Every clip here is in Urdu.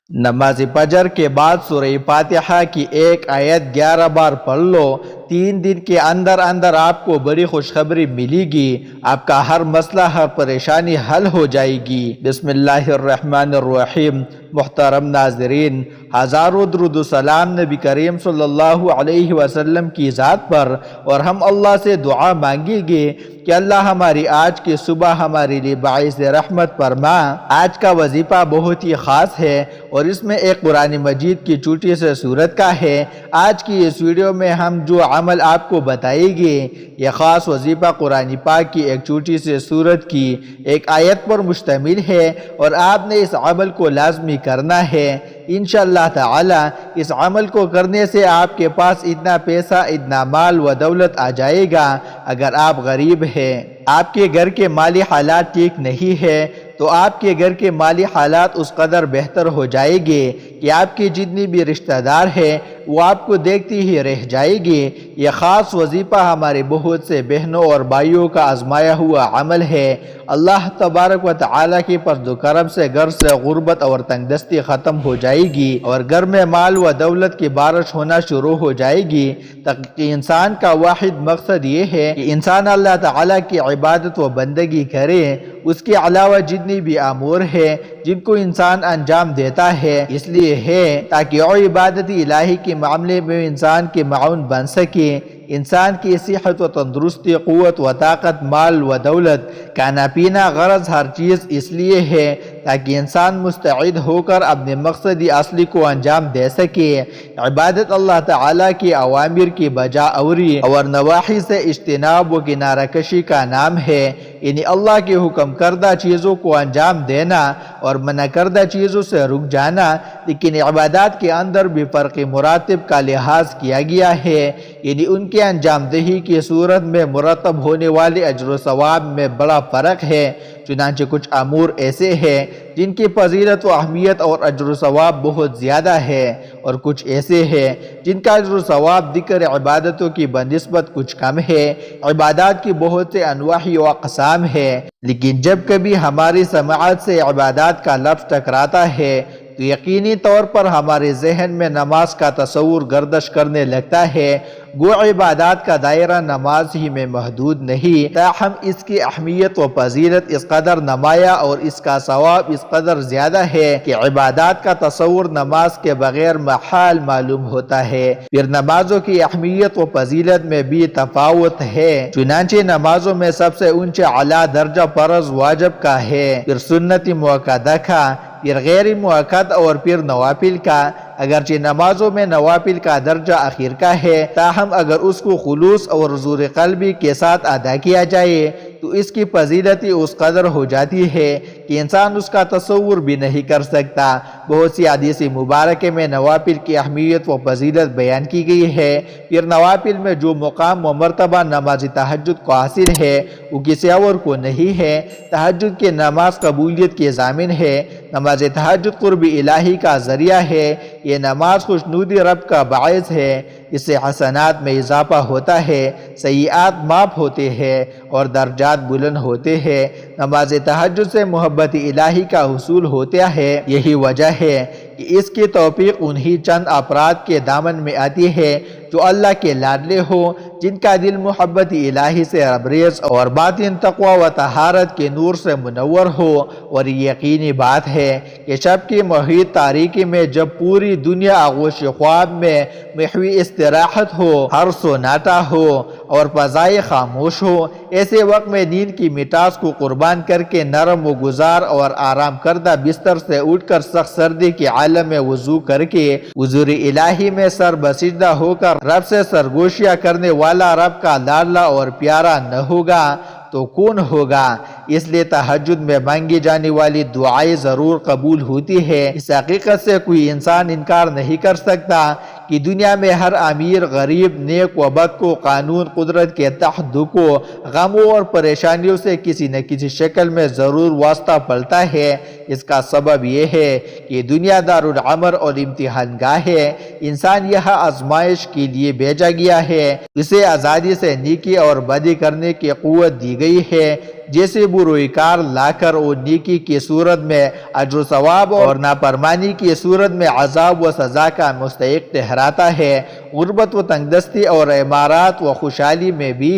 نماز فجر کے بعد سورہ فاتحہ کی ایک آیت 11 بار پڑھ لو، 3 دن کے اندر اندر آپ کو بڑی خوشخبری ملے گی، آپ کا ہر مسئلہ ہر پریشانی حل ہو جائے گی۔ بسم اللہ الرحمن الرحیم۔ محترم ناظرین، ہزاروں درود و سلام نبی کریم صلی اللہ علیہ وسلم کی ذات پر، اور ہم اللہ سے دعا مانگیں گے کہ اللہ ہماری آج کی صبح ہمارے لیے باعث رحمت فرما۔ آج کا وظیفہ بہت ہی خاص ہے اور اس میں ایک قرآن مجید کی چھوٹی سے سورت کا ہے۔ آج کی اس ویڈیو میں ہم جو عمل آپ کو بتائیں گے، یہ خاص وظیفہ قرآن پاک کی ایک چھوٹی سے سورت کی ایک آیت پر مشتمل ہے، اور آپ نے اس عمل کو لازمی کرنا ہے۔ انشاءاللہ تعالی اس عمل کو کرنے سے آپ کے پاس اتنا پیسہ، اتنا مال و دولت آ جائے گا۔ اگر آپ غریب ہیں، آپ کے گھر کے مالی حالات ٹھیک نہیں ہے، تو آپ کے گھر کے مالی حالات اس قدر بہتر ہو جائے گے کہ آپ کے جتنی بھی رشتہ دار ہیں وہ آپ کو دیکھتی ہی رہ جائے گی۔ یہ خاص وظیفہ ہمارے بہت سے بہنوں اور بھائیوں کا آزمایا ہوا عمل ہے۔ اللہ تبارک و تعالیٰ کی فضل و کرم سے گھر سے غربت اور تنگ دستی ختم ہو جائے گی، اور گھر میں مال و دولت کی بارش ہونا شروع ہو جائے گی۔ تاکہ انسان کا واحد مقصد یہ ہے کہ انسان اللہ تعالیٰ کی عبادت و بندگی کرے، اس کے علاوہ جتنی بھی امور ہے جن کو انسان انجام دیتا ہے اس لیے ہے تاکہ عبادت الہی کے معاملے میں انسان کے معاون بن سکے۔ انسان کی صحت و تندرستی، قوت و طاقت، مال و دولت، کھانا پینا، غرض ہر چیز اس لیے ہے تاکہ انسان مستعد ہو کر اپنے مقصد اصلی کو انجام دے سکے۔ عبادت اللہ تعالیٰ کی اوامر کی بجا آوری اور نواہی سے اجتناب و کنارہ کشی کا نام ہے، یعنی اللہ کے حکم کردہ چیزوں کو انجام دینا اور منع کردہ چیزوں سے رک جانا۔ لیکن عبادات کے اندر بھی فرق مراتب کا لحاظ کیا گیا ہے، یعنی ان کے انجام دہی کی صورت میں مرتب ہونے والے اجر و ثواب میں بڑا فرق ہے۔ چنانچہ کچھ امور ایسے ہیں جن کی فضیلت و اہمیت اور اجر و ثواب بہت زیادہ ہے، اور کچھ ایسے ہیں جن کا اجر و ثواب ذکر عبادتوں کی بنسبت کچھ کم ہے۔ عبادات کی بہت سے انواع و اقسام ہے، لیکن جب کبھی ہماری سماعت سے عبادات کا لفظ ٹکراتا ہے تو یقینی طور پر ہمارے ذہن میں نماز کا تصور گردش کرنے لگتا ہے۔ گو عبادات کا دائرہ نماز ہی میں محدود نہیں، تاہم اس کی اہمیت و فضیلت اس قدر نمایاں اور اس کا ثواب اس قدر زیادہ ہے کہ عبادات کا تصور نماز کے بغیر محال معلوم ہوتا ہے۔ پھر نمازوں کی اہمیت و فضیلت میں بھی تفاوت ہے۔ چنانچہ نمازوں میں سب سے اونچا اعلیٰ درجہ فرض واجب کا ہے، پھر سنت مؤکدہ کا، پھر غیر مؤکد اور پھر نوافل کا۔ اگرچہ نمازوں میں نوافل کا درجہ اخیر کا ہے، تاہم اگر اس کو خلوص اور حضور قلبی کے ساتھ ادا کیا جائے تو اس کی فضیلت اس قدر ہو جاتی ہے کہ انسان اس کا تصور بھی نہیں کر سکتا۔ بہت سی حدیث مبارکہ میں نوافل کی اہمیت و فضیلت بیان کی گئی ہے۔ پھر نوافل میں جو مقام و مرتبہ نماز تہجد کو حاصل ہے وہ کسی اور کو نہیں ہے۔ تہجد کی نماز قبولیت کے ضامن ہے۔ نماز تہجد قرب الہی کا ذریعہ ہے۔ یہ نماز خوشنودی رب کا باعث ہے، اس سے حسنات میں اضافہ ہوتا ہے، سیئات معاف ہوتے ہیں اور درجات بلند ہوتے ہیں۔ نماز تہجد سے محبت الہی کا حصول ہوتا ہے۔ یہی وجہ ہے کہ اس کی توفیق انہی چند افراد کے دامن میں آتی ہے جو اللہ کے لاڈلے ہو، جن کا دل محبت الہی سے لبریز اور باطن تقوی و طہارت کے نور سے منور ہو۔ اور یہ یقینی بات ہے کہ شب کی محیط تاریکی میں جب پوری دنیا آغوش خواب میں محوی استراحت ہو، ہر سناٹا ہو اور فضائے خاموش ہو، ایسے وقت میں نیند کی مٹاس کو قربان کر کے نرم و گزار اور آرام کردہ بستر سے اٹھ کر سخت سردی کے عالم میں وضو کر کے حضور الہی میں سر بسجدہ ہو کر رب سے سرگوشیاں کرنے والا رب کا لاڈلا اور پیارا نہ ہوگا تو کون ہوگا؟ اس لیے تہجد میں مانگی جانے والی دعائیں ضرور قبول ہوتی ہے۔ اس حقیقت سے کوئی انسان انکار نہیں کر سکتا کہ دنیا میں ہر امیر، غریب، نیک و بد کو قانون قدرت کے تحت دکھوں، غموں اور پریشانیوں سے کسی نہ کسی شکل میں ضرور واسطہ پلتا ہے۔ اس کا سبب یہ ہے کہ دنیا دارالعمر اور امتحان گاہ ہے۔ انسان یہاں آزمائش کے لیے بھیجا گیا ہے، اسے آزادی سے نیکی اور بدی کرنے کی قوت دی گئی ہے، جیسے بروئی کار لا کر وہ نیکی کی صورت میں اجر و ثواب اور نافرمانی کی صورت میں عذاب و سزا کا مستحق ٹھہراتا ہے۔ غربت و تنگ دستی اور امارات و خوشحالی میں بھی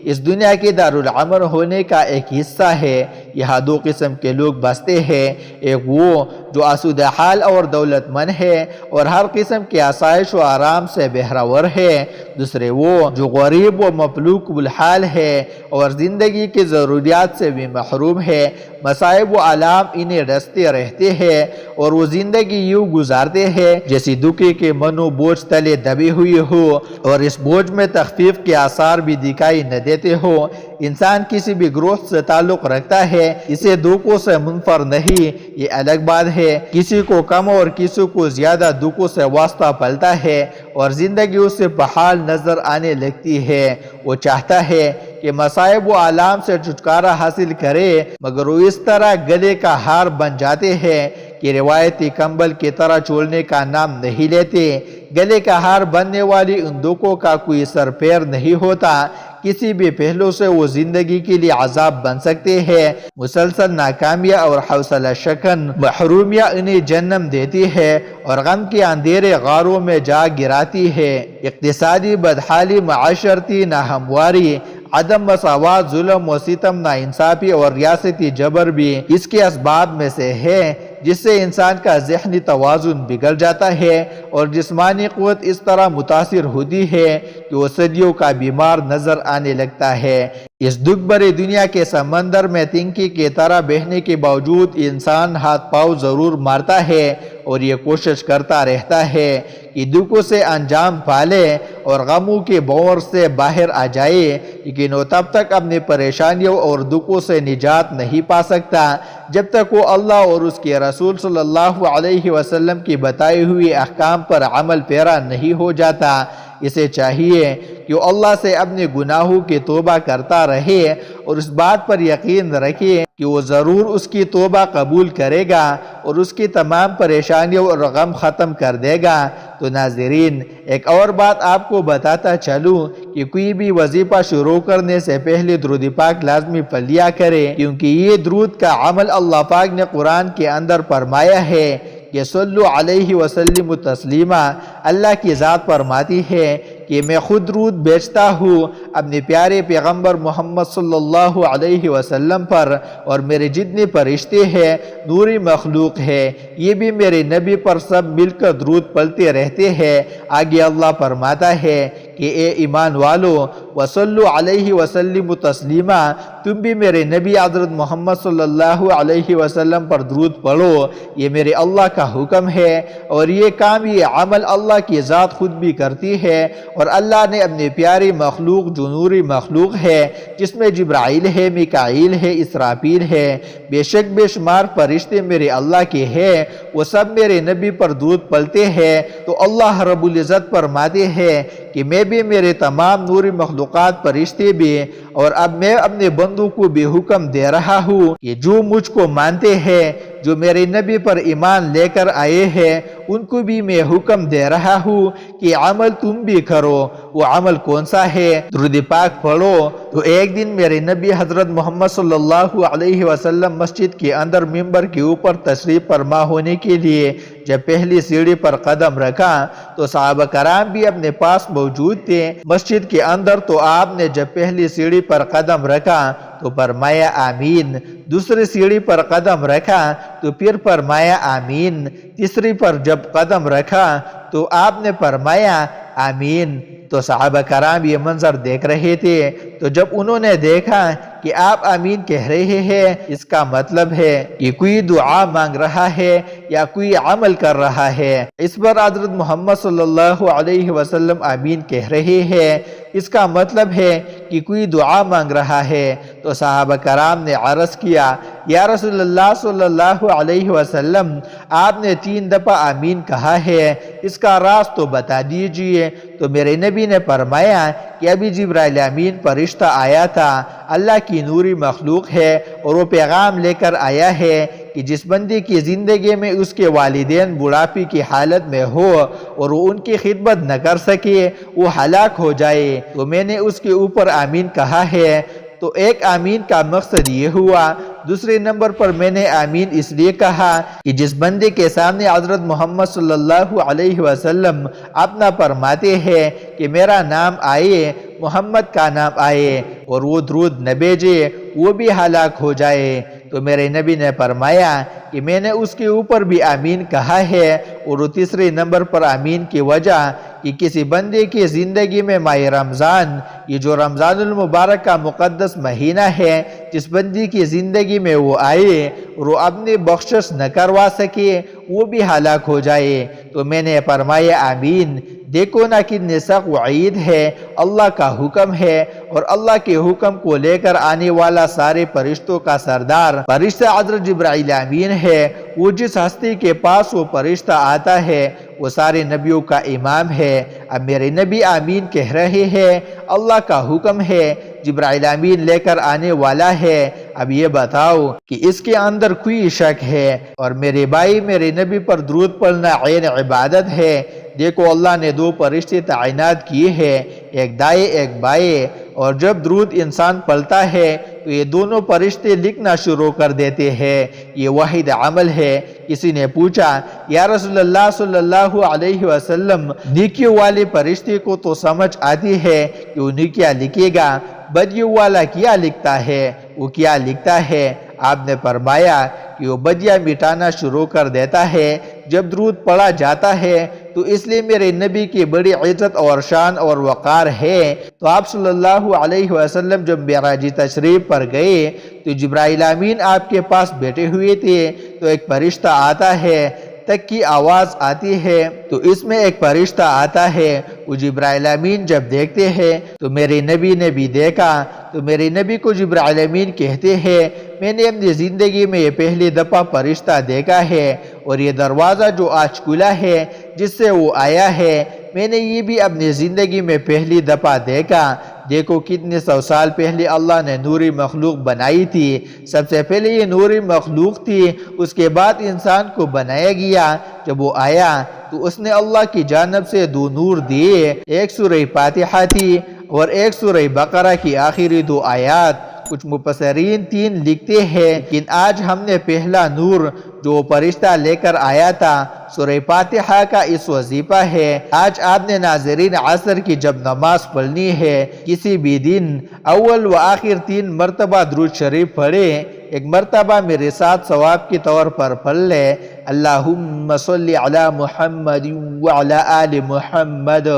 اس دنیا کے دارالعمر ہونے کا ایک حصہ ہے۔ یہاں دو قسم کے لوگ بستے ہیں، ایک وہ جو آسودہ حال اور دولت مند ہے اور ہر قسم کے آسائش و آرام سے بہرور ہے، دوسرے وہ جو غریب و مفلوک الحال ہے اور زندگی کی ضروریات سے بھی محروم ہے۔ مصائب و آلام انہیں ڈستے رہتے ہیں اور وہ زندگی یوں گزارتے ہیں جیسی دکھی کے منو بوجھ تلے دبی ہوئی ہو اور اس بوجھ میں تخفیف کے آثار بھی دکھائی نہ دیتے ہو۔ انسان کسی بھی گروہ سے تعلق رکھتا ہے، اسے دکھوں سے منفرد نہیں، یہ الگ بات ہے۔ کسی کو کم اور کسی کو زیادہ دکھوں سے واسطہ پلتا ہے اور زندگی اسے بحال نظر آنے لگتی ہے۔ وہ چاہتا ہے کہ مصائب و آلام سے چھٹکارا حاصل کرے، مگر وہ اس طرح گلے کا ہار بن جاتے ہیں کہ روایتی کمبل کی طرح چولنے کا نام نہیں لیتے۔ گلے کا ہار بننے والی ان دکھوں کا کوئی سر پیر نہیں ہوتا، کسی بھی پہلو سے وہ زندگی کے لیے عذاب بن سکتے ہیں۔ مسلسل ناکامیاں اور حوصلہ شکن محرومیاں انہیں جنم دیتی ہے اور غم کے اندھیرے غاروں میں جا گراتی ہے۔ اقتصادی بدحالی، معاشرتی ناہمواری، عدم مساوات، ظلم و ستم، ناانصافی اور ریاستی جبر بھی اس کے اسباب میں سے ہے، جس سے انسان کا ذہنی توازن بگڑ جاتا ہے اور جسمانی قوت اس طرح متاثر ہوتی ہے کہ وہ صدیوں کا بیمار نظر آنے لگتا ہے۔ اس دکھ بھری دنیا کے سمندر میں تنکی کی طرح بہنے کے باوجود انسان ہاتھ پاؤں ضرور مارتا ہے اور یہ کوشش کرتا رہتا ہے کہ دکھوں سے انجام پالے اور غموں کے بور سے باہر آ جائے، لیکن وہ تب تک اپنی پریشانیوں اور دکھوں سے نجات نہیں پا سکتا جب تک وہ اللہ اور اس کے رسول صلی اللہ علیہ وسلم کی بتائی ہوئی احکام پر عمل پیرا نہیں ہو جاتا۔ اسے چاہیے کہ وہ اللہ سے اپنے گناہوں کی توبہ کرتا رہے اور اس بات پر یقین رکھے کہ وہ ضرور اس کی توبہ قبول کرے گا اور اس کی تمام پریشانیوں اور غم ختم کر دے گا۔ تو ناظرین، ایک اور بات آپ کو بتاتا چلوں کہ کوئی بھی وظیفہ شروع کرنے سے پہلے درود پاک لازمی پڑھ لیا کرے، کیونکہ یہ درود کا عمل اللہ پاک نے قرآن کے اندر فرمایا ہے کہ صلو علیہ وسلم تسلیما۔ اللہ کی ذات فرماتی ہے کہ میں خود درود بھیجتا ہوں اپنے پیارے پیغمبر محمد صلی اللہ علیہ وسلم پر، اور میرے جتنے فرشتے ہیں، نوری مخلوق ہے، یہ بھی میرے نبی پر سب مل کر درود پڑھتے رہتے ہیں۔ آگے اللہ فرماتا ہے کہ اے ایمان والو، وصلو علیہ وسلم تسلیما، تم بھی میرے نبی حضرت محمد صلی اللہ علیہ وسلم پر درود پڑھو، یہ میرے اللہ کا حکم ہے اور یہ کام، یہ عمل اللہ کی ذات خود بھی کرتی ہے، اور اللہ نے اپنی پیاری مخلوق جو نوری مخلوق ہے، جس میں جبرائیل ہے، میکائیل ہے، اسرافیل ہے، بے شک بے شمار فرشتے میرے اللہ کے ہیں، وہ سب میرے نبی پر درود پڑھتے ہیں۔ تو اللہ رب العزت فرماتے ہیں کہ میں بھی، میرے تمام نوری مخلوقات فرشتے بھی، اور اب میں اپنے بندوں کو بھی حکم دے رہا ہوں کہ جو مجھ کو مانتے ہیں، جو میرے نبی پر ایمان لے کر آئے ہیں، ان کو بھی میں حکم دے رہا ہوں کہ عمل تم بھی کرو۔ وہ عمل کون سا ہے؟ درود پاک پڑھو۔ تو ایک دن میرے نبی حضرت محمد صلی اللہ علیہ وسلم مسجد کے اندر ممبر کے اوپر تشریف فرما ہونے کے لیے جب پہلی سیڑھی پر قدم رکھا تو صحابہ کرام بھی اپنے پاس موجود تھے مسجد کے اندر۔ تو آپ نے جب پہلی سیڑھی پر قدم رکھا تو فرمایا آمین، دوسری سیڑھی پر قدم رکھا تو پھر فرمایا آمین، تیسری پر جب قدم رکھا تو آپ نے فرمایا آمین۔ تو صحابہ کرام یہ منظر دیکھ رہے تھے، تو جب انہوں نے دیکھا کہ آپ آمین کہہ رہے ہیں، اس کا مطلب ہے کہ کوئی دعا مانگ رہا ہے یا کوئی عمل کر رہا ہے۔ اس پر حضرت محمد صلی اللہ علیہ وسلم آمین کہہ رہے ہیں، اس کا مطلب ہے کہ کوئی دعا مانگ رہا ہے۔ تو صحابہ کرام نے عرض کیا، یا رسول اللہ صلی اللہ علیہ وسلم، آپ نے 3 دفعہ آمین کہا ہے، اس کا راز تو بتا دیجئے۔ تو میرے نبی نے فرمایا کہ ابھی جبرائیل امین فرشتہ آیا تھا، اللہ کی نوری مخلوق ہے، اور وہ پیغام لے کر آیا ہے کہ جس بندے کی زندگی میں اس کے والدین بڑھاپے کی حالت میں ہو اور وہ ان کی خدمت نہ کر سکے، وہ ہلاک ہو جائے۔ تو میں نے اس کے اوپر آمین کہا ہے۔ تو ایک آمین کا مقصد یہ ہوا۔ دوسرے نمبر پر میں نے آمین اس لیے کہا کہ جس بندے کے سامنے حضرت محمد صلی اللہ علیہ وسلم اپنا فرماتے ہیں کہ میرا نام آئے، محمد کا نام آئے اور وہ درود نہ بھیجے، وہ بھی ہلاک ہو جائے۔ تو میرے نبی نے فرمایا کہ میں نے اس کے اوپر بھی آمین کہا ہے۔ اور تیسرے نمبر پر آمین کی وجہ کہ کسی بندے کی زندگی میں ماہ رمضان، یہ جو رمضان المبارک کا مقدس مہینہ ہے، جس بندی کی زندگی میں وہ آئے اور وہ اپنی بخشش نہ کروا سکے، وہ بھی ہلاک ہو جائے۔ تو میں نے فرمایا آمین۔ دیکھو نا کتنی سخت وعید ہے، اللہ کا حکم ہے، اور اللہ کے حکم کو لے کر آنے والا سارے فرشتوں کا سردار فرشتہ حضرت جبرائیل امین ہے۔ وہ جس ہستی کے پاس وہ فرشتہ آتا ہے وہ سارے نبیوں کا امام ہے۔ اب میرے نبی آمین کہہ رہے ہیں، اللہ کا حکم ہے، جبرائیل امین لے کر آنے والا ہے۔ اب یہ بتاؤ کہ اس کے اندر کوئی شک ہے؟ اور میرے بھائی، میرے نبی پر درود پڑھنا عین عبادت ہے۔ دیکھو اللہ نے دو فرشتے تعینات کیے ہیں، ایک دائیں ایک بائیں، اور جب درود انسان پڑھتا ہے تو یہ دونوں فرشتے لکھنا شروع کر دیتے ہیں۔ یہ واحد عمل ہے۔ کسی نے پوچھا یا رسول اللہ صلی اللہ علیہ وسلم، نیکیوں والے فرشتے کو تو سمجھ آتی ہے کہ وہ نیکیاں لکھے گا، بدیوں والا کیا لکھتا ہے؟ وہ کیا لکھتا ہے؟ آپ نے فرمایا کہ وہ بدیاں مٹانا شروع کر دیتا ہے جب درود پڑھا جاتا ہے۔ تو اس لیے میرے نبی کی بڑی عزت اور شان اور وقار ہے۔ تو آپ صلی اللہ علیہ وسلم جب معراج تشریف پر گئے تو جبرائیل امین آپ کے پاس بیٹھے ہوئے تھے، تو ایک فرشتہ آتا ہے، تک کی آواز آتی ہے، تو اس میں ایک فرشتہ آتا ہے۔ وہ جبرائیل امین جب دیکھتے ہیں تو میرے نبی نے بھی دیکھا، تو میرے نبی کو جبرائیل امین کہتے ہیں، میں نے اپنی زندگی میں یہ پہلی دفعہ فرشتہ دیکھا ہے، اور یہ دروازہ جو آج کھلا ہے جس سے وہ آیا ہے، میں نے یہ بھی اپنی زندگی میں پہلی دفعہ دیکھا۔ دیکھو کتنے سو سال پہلے اللہ نے نوری مخلوق بنائی تھی۔ سب سے پہلے یہ نوری مخلوق تھی، اس کے بعد انسان کو بنایا گیا۔ جب وہ آیا تو اس نے اللہ کی جانب سے دو نور دیے، ایک سورہ فاتحہ تھی اور ایک سورہ بقرہ کی آخری دو آیات۔ کچھ مفسرین تین لکھتے ہیں، لیکن آج ہم نے پہلا نور جو فرشتہ لے کر آیا تھا سورہ فاتحہ کا اس وظیفہ ہے۔ آج آپ نے ناظرین عصر کی جب نماز پڑھنی ہے، کسی بھی دن اول و آخر 3 مرتبہ درود شریف پڑھے۔ ایک مرتبہ میرے ساتھ ثواب کے طور پر پڑھ لے، اللہم صلی علی محمد وعلی آل محمد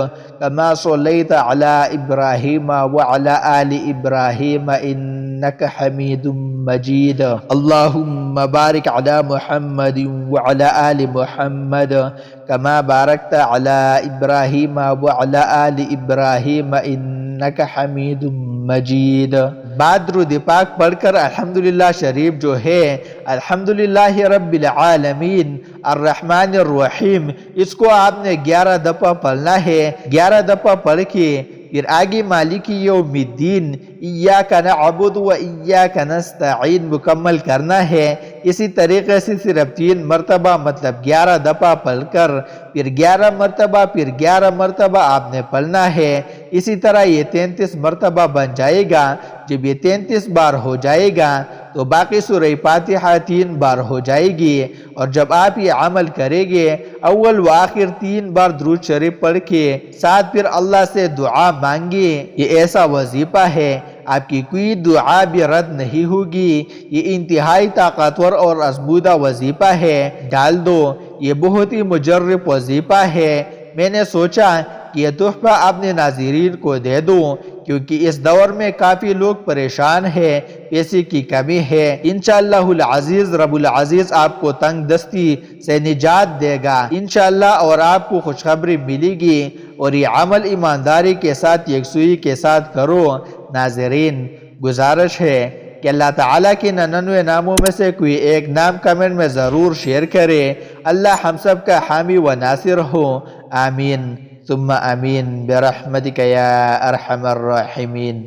کما صلیت علی ابراہیم وعلی آل ابراہیم انک حمید مجید، اللہم بارک علی محمد وعلی آل محمد کما بارکت علی ابراہیم وعلی آل ابراہیم انک حمید مجید۔ بعد درود پاک پڑھ کر الحمدللہ شریف جو ہے، الحمدللہ رب العالمین الرحمن الرحیم، اس کو آپ نے 11 دفعہ پڑھنا ہے۔ 11 دفعہ پڑھ کے پھر آگے مالک یوم الدین ایاک نعبد و ایاک نستعین مکمل کرنا ہے۔ اسی طریقے سے صرف 3 مرتبہ مطلب 11 دفعہ پڑھ کر پھر 11 مرتبہ پھر 11 مرتبہ آپ نے پڑھنا ہے۔ اسی طرح یہ 33 مرتبہ بن جائے گا۔ جب یہ 33 بار ہو جائے گا تو باقی سورہ فاتحہ 3 بار ہو جائے گی۔ اور جب آپ یہ عمل کریں گے، اول و آخر 3 بار درود شریف پڑھ کے ساتھ پھر اللہ سے دعا مانگے، یہ ایسا وظیفہ ہے آپ کی کوئی دعا بھی رد نہیں ہوگی۔ یہ انتہائی طاقتور اور آزمودہ وظیفہ ہے، ڈال دو۔ یہ بہت ہی مجرب وظیفہ ہے۔ میں نے سوچا کہ یہ تحفہ اپنے ناظرین کو دے دوں، کیونکہ اس دور میں کافی لوگ پریشان ہیں، پیسے کی کمی ہے۔ انشاءاللہ العزیز رب العزیز آپ کو تنگ دستی سے نجات دے گا انشاءاللہ، اور آپ کو خوشخبری ملے گی۔ اور یہ عمل ایمانداری کے ساتھ، یکسوئی کے ساتھ کرو۔ ناظرین، گزارش ہے کہ اللہ تعالیٰ کے 99 ناموں میں سے کوئی ایک نام کمنٹ میں ضرور شیئر کرے۔ اللہ ہم سب کا حامی و ناصر ہو، آمین ثم آمین برحمتک یا ارحم الراحمین۔